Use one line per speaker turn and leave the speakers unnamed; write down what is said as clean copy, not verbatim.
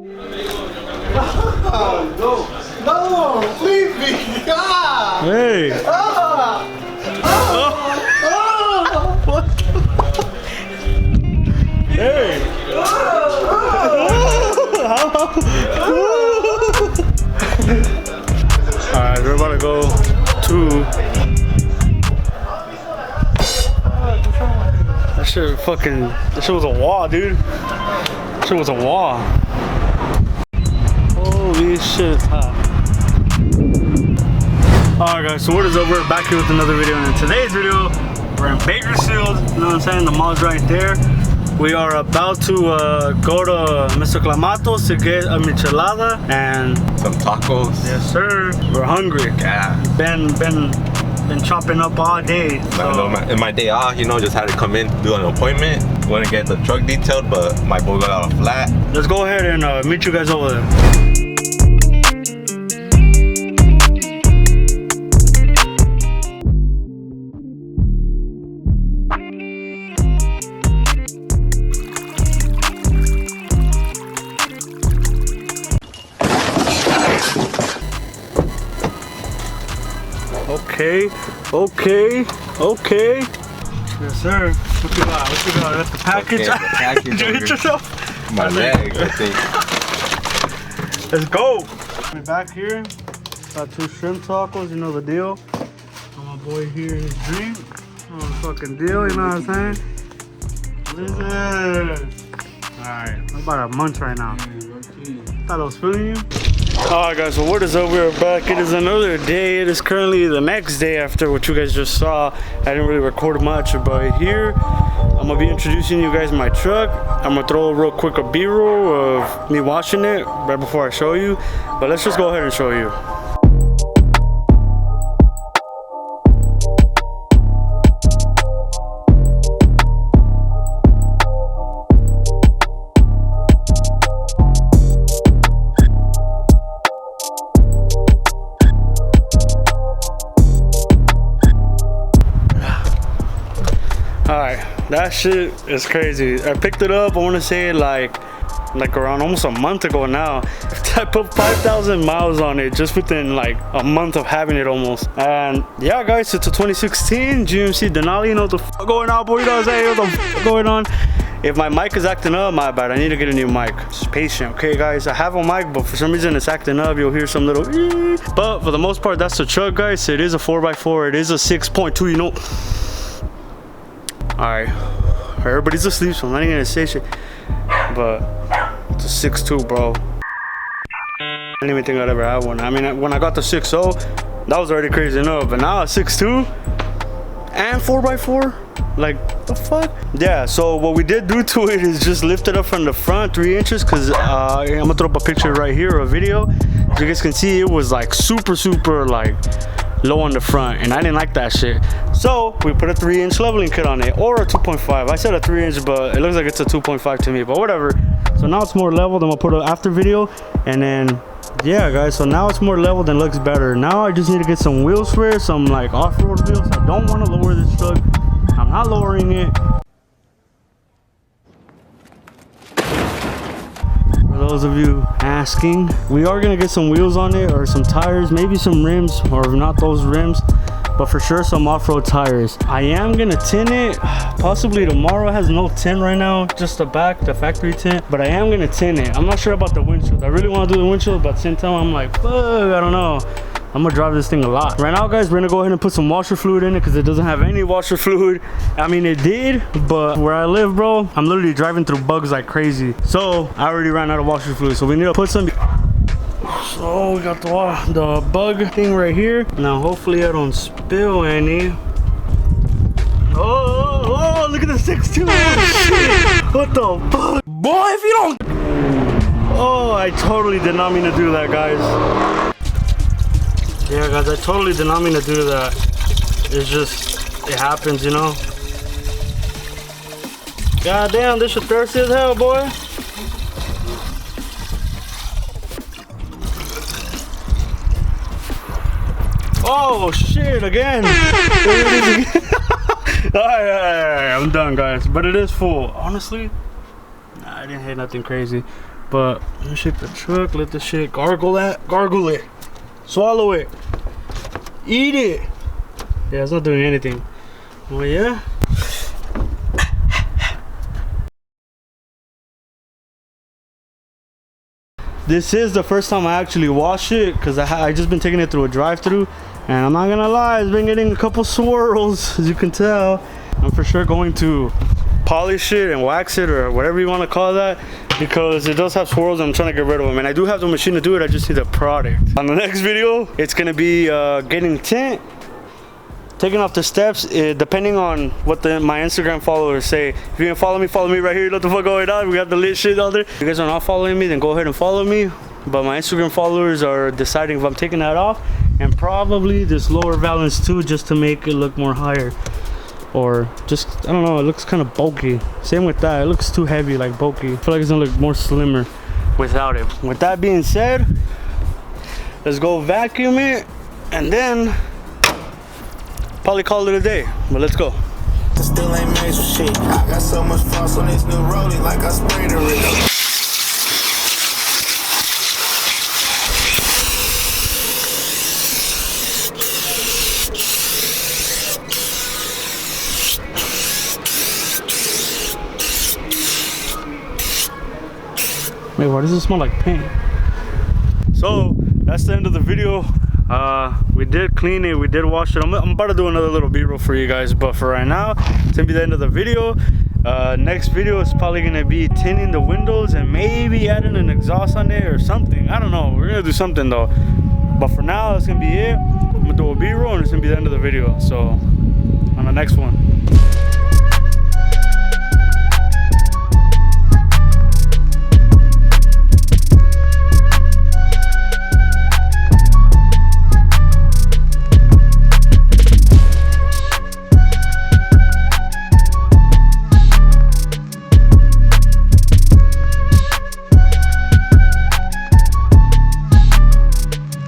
No, leave me. God.
Hey. What the Hey. Alright, we're about to go to that shit was a wall, dude. That shit was a wall. Holy shit. Alright guys, so what is up? We're back here with another video, and in today's video we're in Bakersfield, you know what I'm saying? The mall's right there. We are about to go to Mr. Clamatos to get a michelada and
some tacos.
Yes sir, we're hungry.
Yeah.
Been chopping up all day. So.
In my day off, you know, just had to come in, do an appointment. Want to get the truck detailed, but my boy got out a flat.
Let's go ahead and meet you guys over there. Okay. Yes, sir. What you got? That's the package.
Okay, the package.
Did you hit yourself?
My leg, I think.
Let's go. We're back here. Got 2 shrimp tacos, you know the deal. And my boy here, his drink. Oh, fucking deal, you know what I'm saying? What is this? Alright, I'm about to munch right now. Thought I was feeling you. Alright guys, so what is up? We're back. It is another day. It is currently the next day after what you guys just saw. I didn't really record much, but here I'm gonna be introducing you guys my truck. I'm gonna throw real quick a B-roll of me washing it right before I show you, but let's just go ahead and show you. Alright, that shit is crazy. I picked it up, I want to say like around almost a month ago now. I put 5,000 miles on it just within like a month of having it almost. And yeah guys, it's a 2016 GMC Denali. You know what the f going on, boy? You know what I'm saying? What the f going on? If my mic is acting up, my bad. I need to get a new mic. Just patient, okay guys? I have a mic, but for some reason it's acting up. You'll hear some little ee. But for the most part, that's the truck, guys. It is a 4x4. It is a 6.2, you know. Alright, everybody's asleep, so I'm not even gonna say shit. But it's a 6.2, bro. I didn't even think I'd ever have one. I mean, when I got the 6.0, that was already crazy enough. But now a 6.2 and 4x4, like the fuck? Yeah. So what we did do to it is just lift it up from the front 3 inches, cause I'm gonna throw up a picture right here, a video. As you guys can see, it was like super like low on the front, and I didn't like that shit. So we put a 3-inch leveling kit on it, or a 2.5. I said a 3-inch, but it looks like it's a 2.5 to me, but whatever. So now it's more leveled. I'm gonna put an after video, and then yeah guys, so now it's more leveled and looks better. Now I just need to get some wheel spray, some like off-road wheels. I don't want to lower this truck. I'm not lowering it. For those of you asking, we are gonna get some wheels on it, or some tires, maybe some rims, or if not those rims, but for sure some off-road tires. I am gonna tint it possibly tomorrow. It has no tint right now, just the back, the factory tint, but I am gonna tint it. I'm not sure about the windshield. I really want to do the windshield, but at the same time I'm like, fuck, I don't know. I'm gonna drive this thing a lot. Right now guys, we're gonna go ahead and put some washer fluid in it, because it doesn't have any washer fluid. I mean, it did, but where I live, bro, I'm literally driving through bugs like crazy. So I already ran out of washer fluid, so we need to put some. So we got the bug thing right here. Now hopefully I don't spill any. Oh, look at the 6.2. What the fuck? Boy, if you don't. Oh, I totally did not mean to do that, guys. Yeah guys, I totally did not mean to do that. It's just, it happens, you know. God damn, this shit thirsty as hell, boy. Oh shit, again. Alright, I'm done guys, but it is full. Honestly, nah, I didn't hit nothing crazy. But let me shake the truck, let the shit gargle it, swallow it, eat it. Yeah, it's not doing anything. Oh yeah. This is the first time I actually wash it because I just been taking it through a drive-through, and I'm not gonna lie, it's been getting a couple swirls, as you can tell. I'm for sure going to polish it and wax it or whatever you want to call that, because it does have swirls and I'm trying to get rid of them, and I do have the machine to do it. I just need the product. On the next video, it's gonna be getting tint, taking off the steps, depending on what my Instagram followers say. If you can follow me right here. What the fuck going on? We got the lit shit out there. If you guys are not following me, then go ahead and follow me. But my Instagram followers are deciding if I'm taking that off, and probably this lower valance too, just to make it look more higher. Or just, I don't know, it looks kind of bulky. Same with that, it looks too heavy, like bulky. I feel like it's gonna look more slimmer without it. With that being said, let's go vacuum it and then probably call it a day. But let's go.
Still ain't major shit. I got so much floss on this new rollie, like I sprayed a rig.
Wait, why does it smell like paint? So that's the end of the video. We did clean it, we did wash it. I'm about to do another little b-roll for you guys, but for right now, it's gonna be the end of the video. Next video is probably gonna be tinting the windows and maybe adding an exhaust on it or something. I don't know, we're gonna do something though. But for now, it's gonna be it. I'm gonna do a b-roll and it's gonna be the end of the video. So on the next one.